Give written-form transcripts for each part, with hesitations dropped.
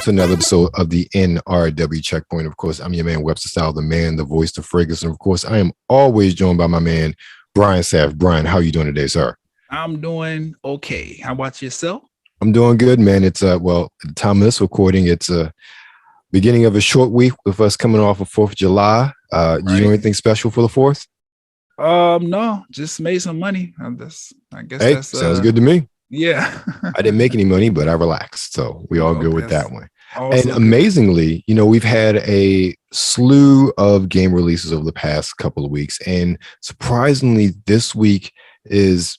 to another episode of the NRW Checkpoint. Of course, I'm your man, WebsterStyle, the man, the voice, the fragrance. And of course, I am always joined by my man, Brian Sapph. Brian, how are you doing today, sir? I'm doing okay. How about yourself? I'm doing good, man. It's well, at the time of this recording, it's beginning of a short week with us coming off of 4th of July. Right. Do you do anything special for the 4th? No, just made some money. I guess Hey, that's sounds good to me. Yeah. I didn't make any money, but I relaxed. So we all good with that one. And good. Amazingly, we've had a slew of game releases over the past couple of weeks. And surprisingly, this week is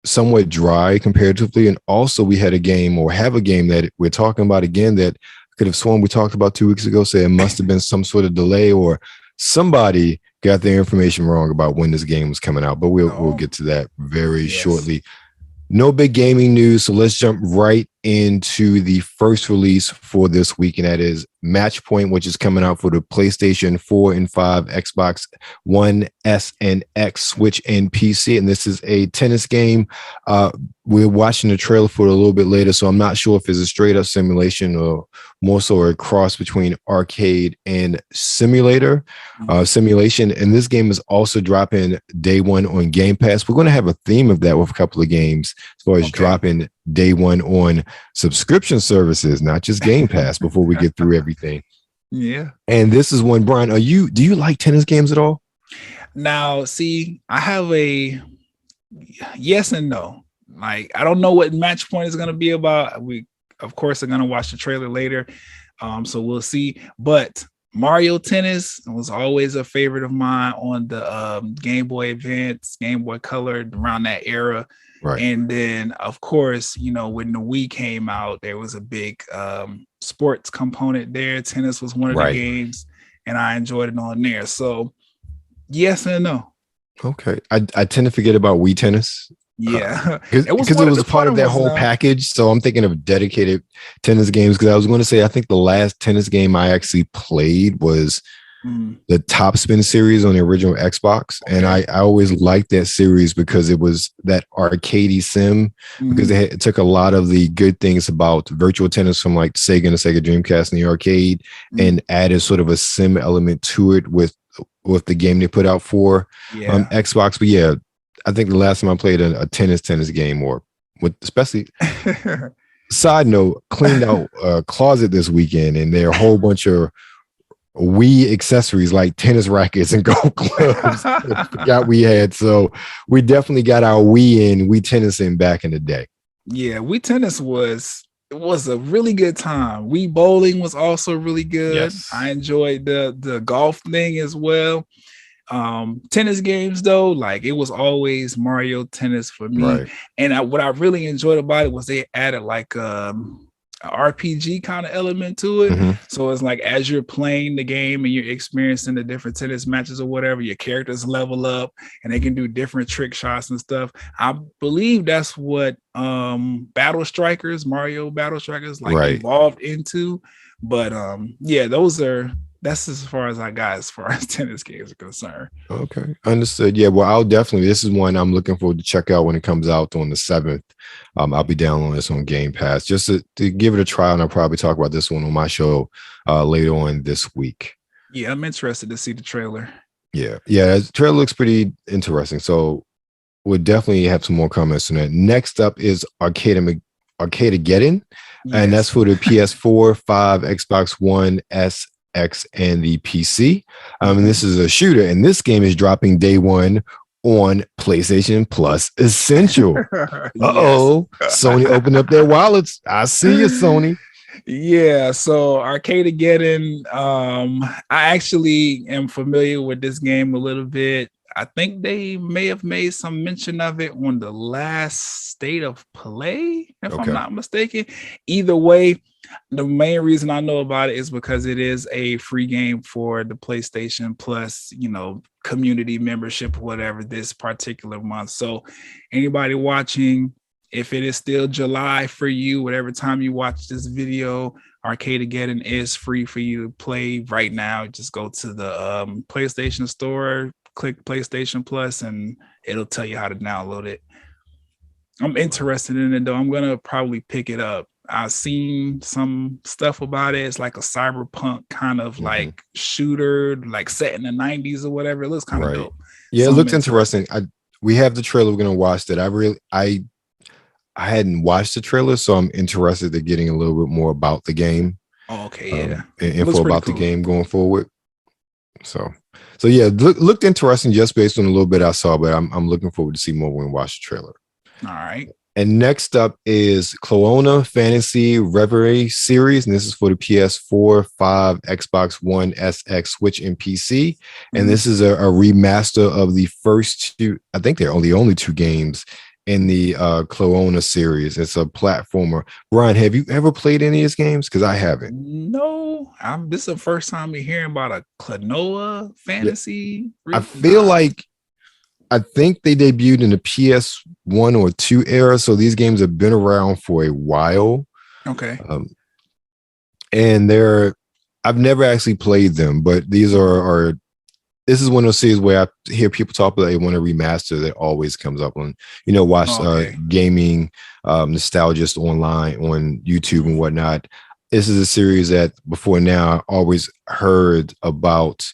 somewhat dry comparatively. And also we had a game that we're talking about again that I could have sworn we talked about 2 weeks ago. So it must have been some sort of delay or somebody got their information wrong about when this game was coming out. But we'll get to that very shortly. No big gaming news, so let's jump right into the first release for this week, and that is Matchpoint, which is coming out for the PlayStation 4 and 5, Xbox One S and X, Switch, and PC. And this is a tennis game. We're watching the trailer for it a little bit later, so I'm not sure if it's a straight up simulation or more so a cross between arcade and simulation. And this game is also dropping day one on Game Pass. We're going to have a theme of that with a couple of games as far as dropping day one on subscription services, not just Game Pass, before we get through everything. Yeah. And this is one, Brian, do you like tennis games at all? Now, see, I have a yes and no. Like, I don't know what Matchpoint is going to be about. We, of course, are going to watch the trailer later. So we'll see. But Mario Tennis was always a favorite of mine on the Game Boy Advance, Game Boy Color, around that era. Right. And then, of course, when the Wii came out, there was a big sports component there. Tennis was one of the games, and I enjoyed it on there. So, yes and no. Okay. I tend to forget about Wii Tennis. Yeah. Because it was part of that whole package. So I'm thinking of dedicated tennis games, because I was going to say, I think the last tennis game I actually played was the Top Spin series on the original Xbox. And I always liked that series because it was that arcadey sim, because it took a lot of the good things about virtual tennis from like Sega and the Sega Dreamcast and the arcade and added sort of a sim element to it with the game they put out for Xbox. But yeah, I think the last time I played a tennis game, or with especially side note, cleaned out a closet this weekend, and there are a whole bunch of Wii accessories like tennis rackets and golf clubs I forgot we had. So we definitely got our Wii tennis in back in the day. Yeah, Wii tennis was a really good time. Wii bowling was also really good. Yes. I enjoyed the golf thing as well. Tennis games though, like it was always Mario Tennis for me. And what I really enjoyed about it was they added like an RPG kind of element to it. So it's like as you're playing the game and you're experiencing the different tennis matches or whatever, your characters level up and they can do different trick shots and stuff. I believe that's what Mario Battle Strikers evolved into. But that's as far as I got as far as tennis games are concerned. Okay, understood. Yeah, well, this is one I'm looking forward to check out when it comes out on the 7th. I'll be downloading this on Game Pass just to give it a try, and I'll probably talk about this one on my show later on this week. Yeah, I'm interested to see the trailer. Yeah, the trailer looks pretty interesting, so we'll definitely have some more comments on that. Next up is Arcadegeddon, and that's for the PS4, 5, Xbox One S, X, and the PC. And this is a shooter, and this game is dropping day one on PlayStation Plus Essential. Sony opened up their wallets. I see you, Sony. Yeah, so Arcadegeddon, I actually am familiar with this game a little bit. I think they may have made some mention of it on the last State of Play, if I'm not mistaken. Either way, the main reason I know about it is because it is a free game for the PlayStation Plus, community membership or whatever this particular month. So anybody watching, if it is still July for you, whatever time you watch this video, Arcadegeddon is free for you to play right now. Just go to the PlayStation Store, click PlayStation Plus, and it'll tell you how to download it. I'm interested in it though. I'm gonna probably pick it up. I've seen some stuff about it. It's like a cyberpunk kind of like shooter, like set in the 90s or whatever. It looks kind of dope. Yeah, So it looks interesting. We have the trailer. We're gonna watch that. I hadn't watched the trailer, so I'm interested in getting a little bit more about the game. Oh, okay, yeah. Info about the game going forward. So yeah, looked interesting just based on a little bit I saw, but I'm looking forward to see more when we watch the trailer. All right. And next up is Klonoa Phantasy Reverie series, and this is for the PS4, 5, Xbox One, SX, Switch, and PC. And this is a remaster of the first two. I think they're only two games in the Klonoa series. It's a platformer. Brian, have you ever played any of these games? Because I haven't. No, this is the first time we're hearing about a Klonoa Fantasy. Yeah. I feel like I think they debuted in the PS1 or 2 era, so these games have been around for a while. Okay. And I've never actually played them, but these are this is one of those series where I hear people talk about they want to remaster that always comes up on, watch gaming nostalgists online on YouTube and whatnot. This is a series that before now I always heard about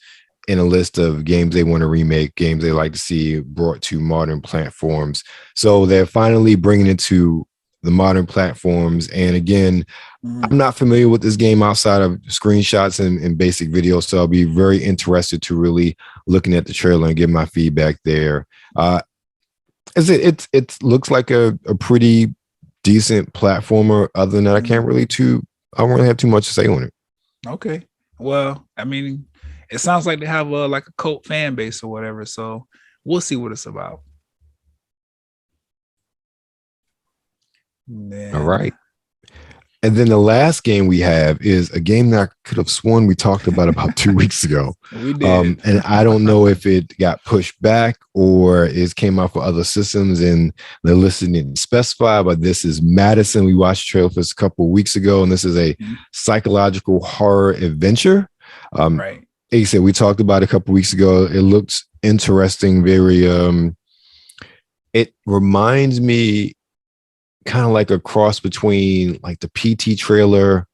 in a list of games they want to remake, games they like to see brought to modern platforms. So they're finally bringing it to the modern platforms. And again, I'm not familiar with this game outside of screenshots and basic videos, so I'll be very interested to really looking at the trailer and give my feedback there. It looks like a pretty decent platformer. Other than that, I don't really have too much to say on it. Okay. Well, I mean, it sounds like they have a cult fan base or whatever, so we'll see what it's about. All right. And then the last game we have is a game that I could have sworn we talked about 2 weeks ago. We did. And I don't know if it got pushed back or it came out for other systems and the listing didn't specify, but this is Madison. We watched the trailer for this a couple of weeks ago, and this is a psychological horror adventure. Right. Like I said, we talked about it a couple of weeks ago. It looks interesting. Very, it reminds me kind of like a cross between like the PT trailer,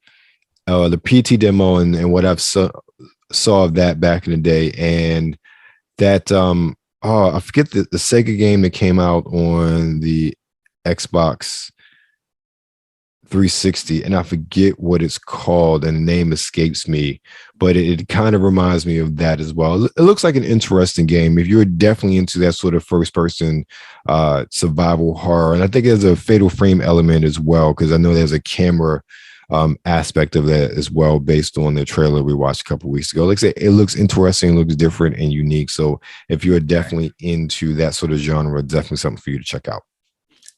the PT demo, and what I've saw of that back in the day. And that, I forget the Sega game that came out on the Xbox 360, and I forget what it's called, and the name escapes me, but it kind of reminds me of that as well. It looks like an interesting game if you're definitely into that sort of first person survival horror. And I think there's a Fatal Frame element as well, because I know there's a camera aspect of that as well based on the trailer we watched a couple of weeks ago. Like I say, it looks interesting, looks different and unique. So if you're definitely into that sort of genre, definitely something for you to check out.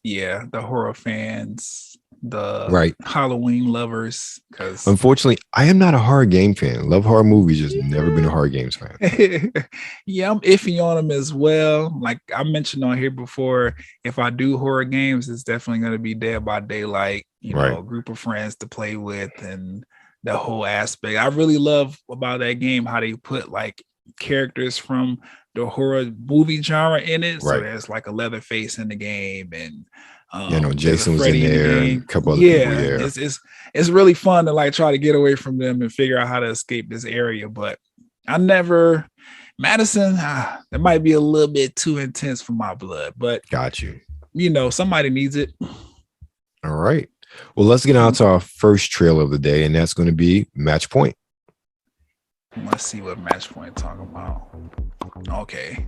Yeah, the horror fans, the Halloween lovers. Because unfortunately, I am not a horror game fan. Love horror movies, just never been a horror games fan. Yeah, I'm iffy on them as well. Like I mentioned on here before, if I do horror games, it's definitely going to be Dead by Daylight. You know, a group of friends to play with, and the whole aspect. I really love about that game how they put like characters from the horror movie genre in it. So there's like a Leatherface in the game, and Jason was in there, and a couple other people. Yeah, it's really fun to like try to get away from them and figure out how to escape this area. But Madison, that might be a little bit too intense for my blood. But got you. Somebody needs it. All right. Well, let's get on to our first trailer of the day, and that's going to be Matchpoint. Let's see what Matchpoint talking about. Okay.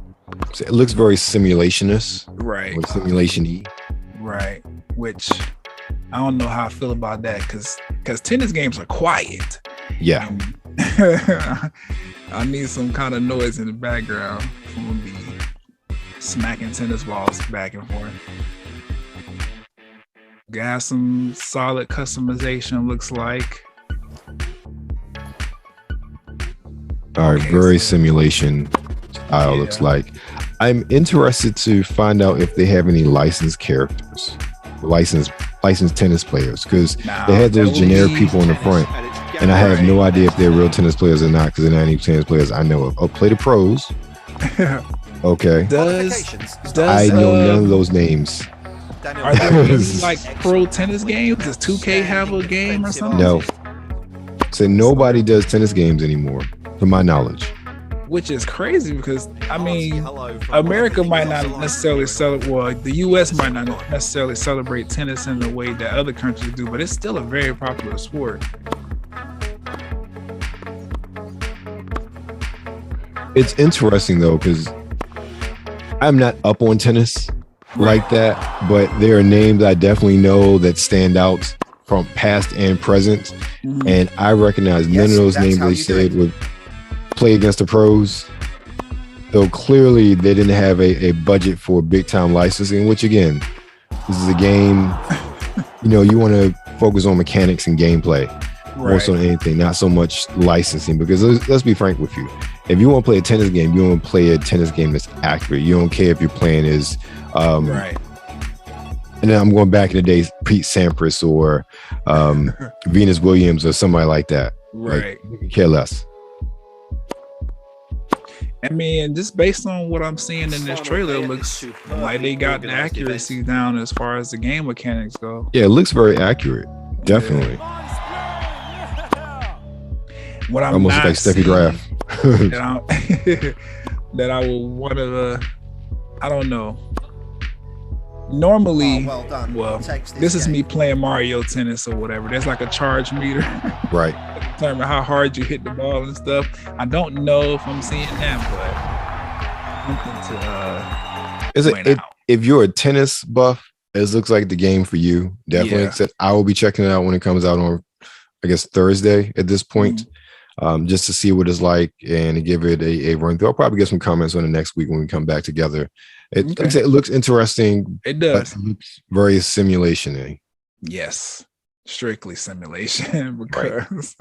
So it looks very simulationist. Right. Or simulation-y. Right. Which I don't know how I feel about that because tennis games are quiet. Yeah. I need some kind of noise in the background from me smacking tennis balls back and forth. Got some solid customization, looks like. All right, very simulation style looks like. I'm interested to find out if they have any licensed characters, licensed tennis players, because they had those generic people in the front, and I have no idea if they're real tennis players or not, because they're not any tennis players I know of. Oh, Play the Pros. Okay. Does I know none of those names. Are there any like pro tennis games? Does 2K have a game or something? No. So nobody does tennis games anymore, to my knowledge. Which is crazy because I mean, America might not necessarily celebrate. Well, the U.S. might not necessarily celebrate tennis in the way that other countries do, but it's still a very popular sport. It's interesting though, because I'm not up on tennis like that, but there are names I definitely know that stand out from past and present, and I recognize none of those names they said would play against the pros. So clearly they didn't have a budget for big time licensing, which again, this is a game, you want to focus on mechanics and gameplay more so than anything, not so much licensing, because let's be frank with you. If you want to play a tennis game, you want to play a tennis game that's accurate. You don't care if you're playing as and then I'm going back in the days, Pete Sampras or Venus Williams or somebody like that. Right. Like, you can care less. I mean, just based on what I'm seeing in this trailer, it looks like they got the accuracy down as far as the game mechanics go. Yeah, it looks very accurate. Definitely. What I'm almost not like Steffi Graf. that I will want to, I don't know. Normally, well, this is me playing Mario Tennis or whatever. There's like a charge meter. Right. To determine how hard you hit the ball and stuff. I don't know if I'm seeing that, but if you're a tennis buff, it looks like the game for you. Definitely. Yeah. Except I will be checking it out when it comes out on, I guess, Thursday at this point. Just to see what it's like and to give it a run through. I'll probably get some comments on the next week when we come back together. It looks interesting. It does. It looks very simulation-y. Yes, strictly simulation because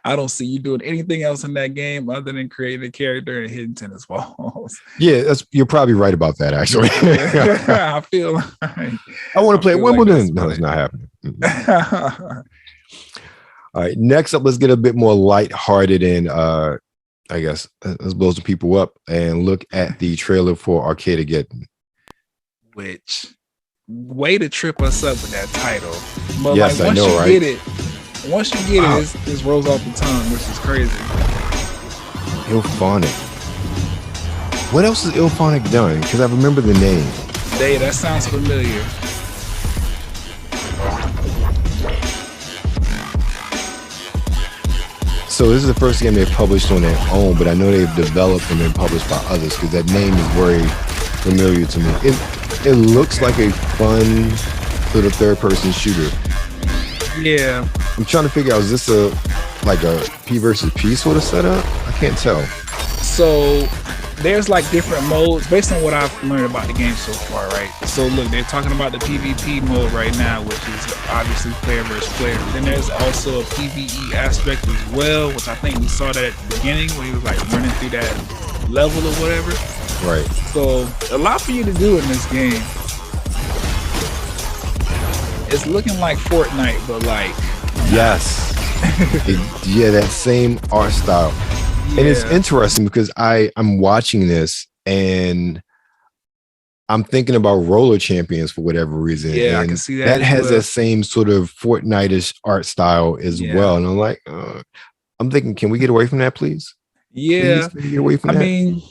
I don't see you doing anything else in that game other than creating a character and hitting tennis balls. Yeah, you're probably right about that, actually. I feel like I want to play Wimbledon. Like no, it's not happening. All right, next up, let's get a bit more lighthearted and I guess let's blow some people up and look at the trailer for Arcadegeddon. Which way to trip us up with that title. But yes, like, I know, right? Once you get it, this rolls off the tongue, which is crazy. Ilphonic. What else has Ilphonic done? Because I remember the name. That sounds familiar. So this is the first game they've published on their own, but I know they've developed and been published by others because that name is very familiar to me. It looks like a fun little third-person shooter. Yeah. I'm trying to figure out, is this a P versus P sort of setup? I can't tell. So there's like different modes based on what I've learned about the game so far, right? So look, they're talking about the PvP mode right now, which is obviously player versus player. Then there's also a PvE aspect as well, which I think we saw that at the beginning when he was like running through that level or whatever. Right. So a lot for you to do in this game. It's looking like Fortnite, but like yes. Yeah, that same art style. Yeah. And it's interesting because I'm watching this and I'm thinking about Roller Champions for whatever reason. Yeah, and I can see that. That has that same sort of Fortnite-ish art style as well. And I'm like, I'm thinking, can we get away from that, please? Yeah. Please, get away from that? I mean,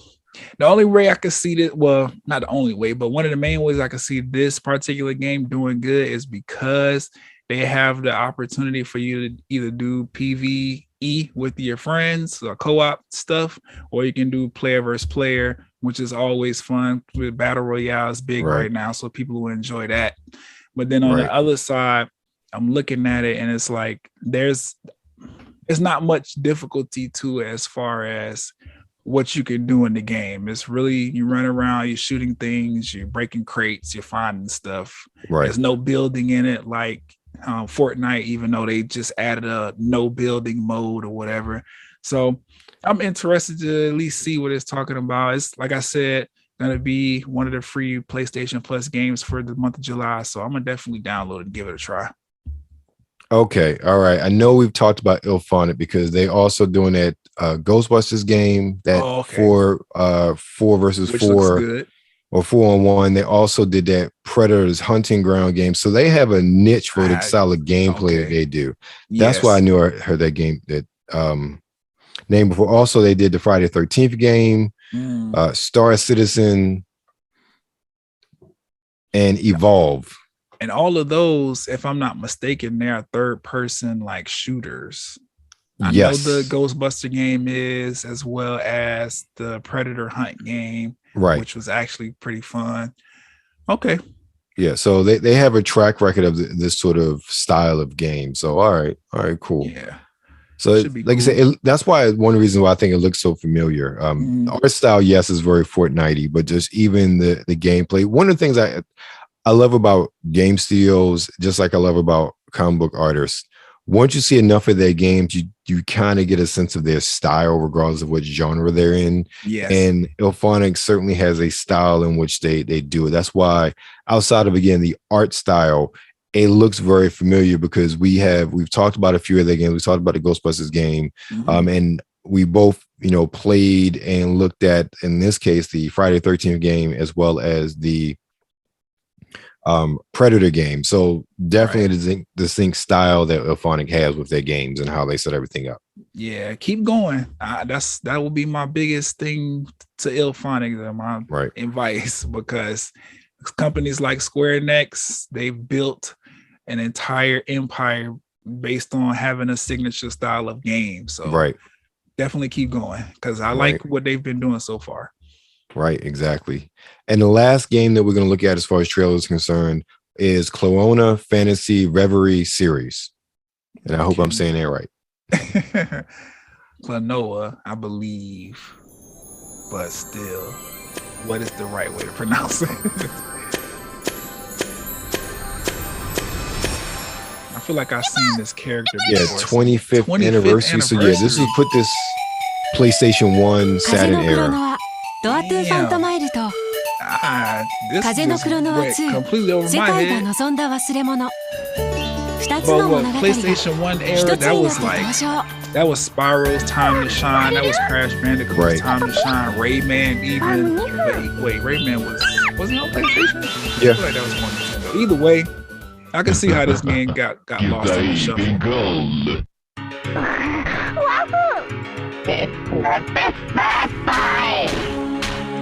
the only way I could see that, well, not the only way, but one of the main ways I could see this particular game doing good is because they have the opportunity for you to either do PvE with your friends or co-op stuff, or you can do player versus player, which is always fun. With Battle Royale is big right now, so people will enjoy that. But then on the other side, I'm looking at it and it's like there's not much difficulty to it as far as what you can do in the game. It's really, you run around, you're shooting things, you're breaking crates, you're finding stuff. There's no building in it like Fortnite, even though they just added a no building mode or whatever. So I'm interested to at least see what it's talking about. It's, like I said, going to be one of the free PlayStation Plus games for the month of July. So I'm going to definitely download it and give it a try. Okay. All right. I know we've talked about Ilphonic because they also doing that Ghostbusters game that 4 versus 4 or 4-on-1. They also did that Predators Hunting Ground game. So they have a niche for the style of gameplay that they do. That's why I knew I heard that game, that name before. Also, they did the Friday the 13th game, Star Citizen, and Evolve. And all of those, if I'm not mistaken, they are third person like shooters. I know the Ghostbuster game is, as well as the Predator Hunt game, which was actually pretty fun. Okay. Yeah, so they have a track record of this sort of style of game. So all right, cool. Yeah. So like I said, that's why one reason why I think it looks so familiar. The art style, yes, is very Fortnite-y, but just even the gameplay. One of the things I love about game studios, just like I love about comic book artists, once you see enough of their games, you kind of get a sense of their style, regardless of what genre they're in. Yes. And IllFonic certainly has a style in which they do it. That's why, outside of, again, the art style, it looks very familiar, because we've talked about a few of their games. We talked about the Ghostbusters game, and we both, played and looked at, in this case, the Friday the 13th game, as well as the Predator game. So definitely the distinct style that IllFonic has with their games and how they set everything up. Yeah, keep going. That will be my biggest thing to IllFonic, my advice, because companies like Square Enix, they've built an entire empire based on having a signature style of game. So definitely keep going, because I like what they've been doing so far. Right, exactly. And the last game that we're going to look at as far as trailers is concerned is Klonoa Phantasy Reverie series. And I hope I'm saying that right. Klonoa, I believe. But still, what is the right way to pronounce it? I feel like I've seen this character before. 25th anniversary. So yeah, this will put this PlayStation 1 Saturn era. This went completely over my head. But what, PlayStation 1 era, that was Spyro's Time to Shine, that was Crash Bandicoot's Time to Shine, Rayman even. Wait, Rayman wasn't on PlayStation? Yeah. I feel like that was one Nintendo. Either way, I can see how this game got lost in the shuffle.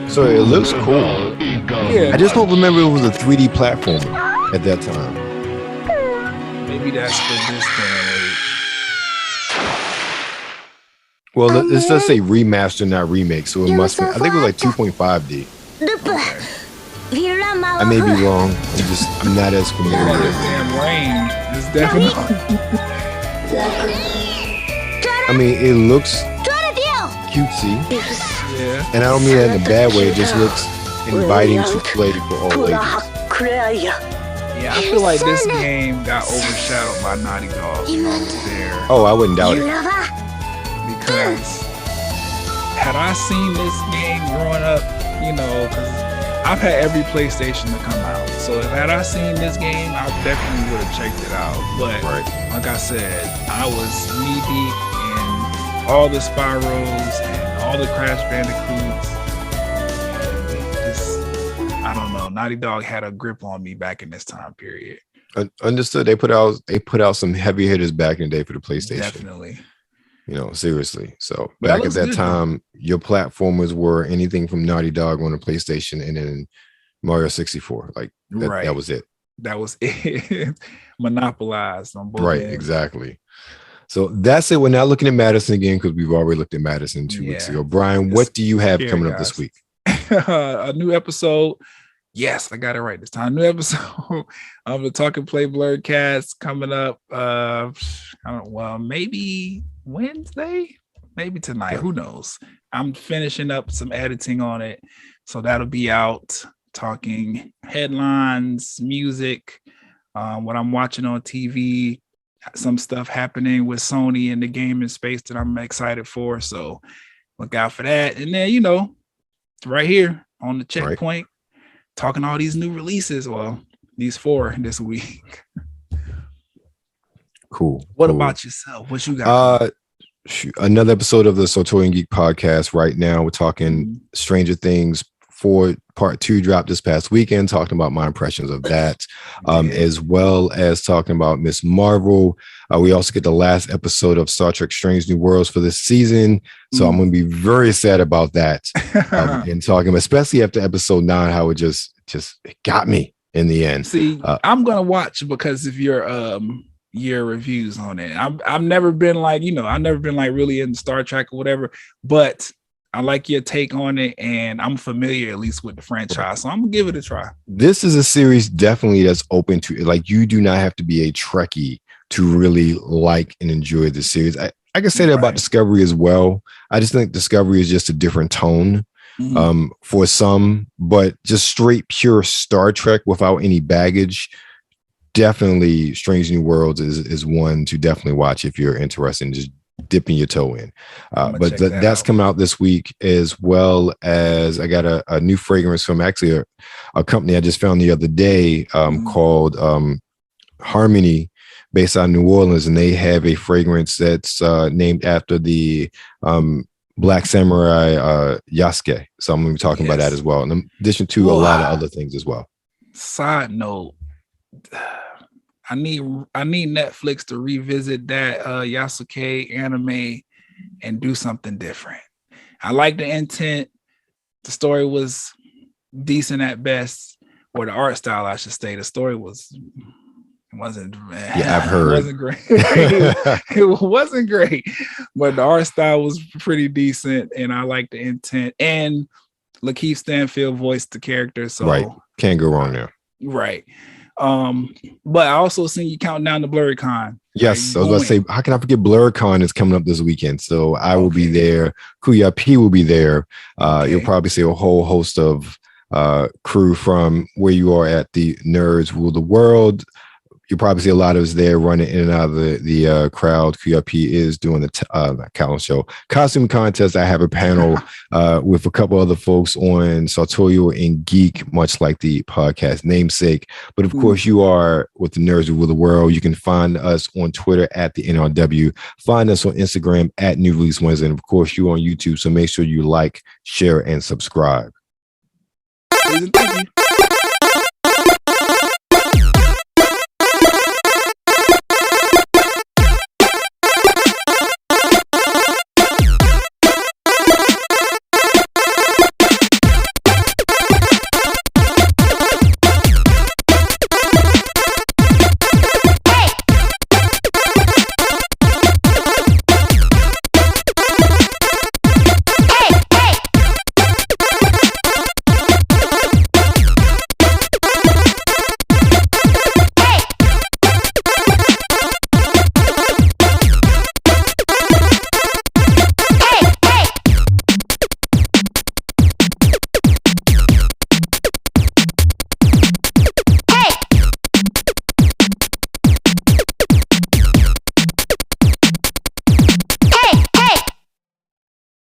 So it looks cool. Yeah. I just don't remember it was a 3D platformer at that time. Maybe that's for this day and age. Well, this does say remaster, not remake, so it must be. I think it was like 2.5D. Okay. I may be wrong. I'm not as familiar with it. Damn range is definitely. I mean, it looks cutesy. Yeah. And I don't mean that in a bad way. It just looks inviting to play for all ages. Yeah, I feel like this game got overshadowed by Naughty Dog there. Oh, I wouldn't doubt it. Because had I seen this game growing up, because I've had every PlayStation to come out. So had I seen this game, I definitely would have checked it out. But like I said, I was knee deep in all the Spyros and all the Crash Bandicoots. I don't know. Naughty Dog had a grip on me back in this time period. Understood. They put out some heavy hitters back in the day for the PlayStation. Definitely. Seriously. So back at that time, your platformers were anything from Naughty Dog on the PlayStation and then Mario 64. Like that was it. That was it. Monopolized on both. Right, ends. Exactly. So that's it. We're not looking at Madison again because we've already looked at Madison 2 weeks ago. Brian, what do you have coming up this week? A new episode. Yes, I got it right this time. New episode of the Talk+Play blerdcast coming up. I don't know. Well, maybe Wednesday, maybe tonight. Who knows? I'm finishing up some editing on it, so that'll be out. Talking headlines, music, what I'm watching on TV. Some stuff happening with Sony in the gaming space that I'm excited for. So look out for that. And then, right here on the checkpoint, talking all these new releases. Well, these 4 this week. Cool. What about yourself? What you got? Another episode of the Sotori and Geek podcast right now. We're talking Stranger Things 4 Part 2 dropped this past weekend, talking about my impressions of that, as well as talking about Miss Marvel. We also get the last episode of Star Trek Strange New Worlds for this season. So I'm going to be very sad about that. And talking, especially after episode 9, how it just it got me in the end. See, I'm going to watch because of your reviews on it. I've never been like, I've never been like really into Star Trek or whatever, but I like your take on it, and I'm familiar at least with the franchise, so I'm gonna give it a try. This is a series definitely that's open to, like, you do not have to be a Trekkie to really like and enjoy the series. I can say that about Discovery as well. I just think Discovery is just a different tone for some, but just straight pure Star Trek without any baggage. Definitely Strange New Worlds is one to definitely watch if you're interested in just dipping your toe in. But that's coming out this week, as well as I got a new fragrance from actually a company I just found the other day called Harmony, based out of New Orleans, and they have a fragrance that's named after the Black Samurai Yasuke. So I'm going to be talking about that as well, in addition to a lot of other things as well. Side note, I need Netflix to revisit that Yasuke anime and do something different. I like the intent. The story was decent at best, or the art style, I should say. The story wasn't I've heard. It wasn't great. It wasn't great, but the art style was pretty decent, and I like the intent. And Lakeith Stanfield voiced the character, so can't go wrong there. Right. But I also seen you counting down the BlerdCon. Yes, I was about to say, how can I forget BlerdCon is coming up this weekend? So I will be there. Kuya P will be there. You'll probably see a whole host of crew from where you are at the Nerds Rule the World. You probably see a lot of us there running in and out of the crowd. QRP is doing the talent show costume contest. I have a panel with a couple other folks on Sartorial and Geek, much like the podcast namesake. But of course, you are with the Nerds Who Rule the World. You can find us on Twitter at the NRW. Find us on Instagram at New Release Wednesday. And of course, you're on YouTube. So make sure you like, share, and subscribe. Thank you.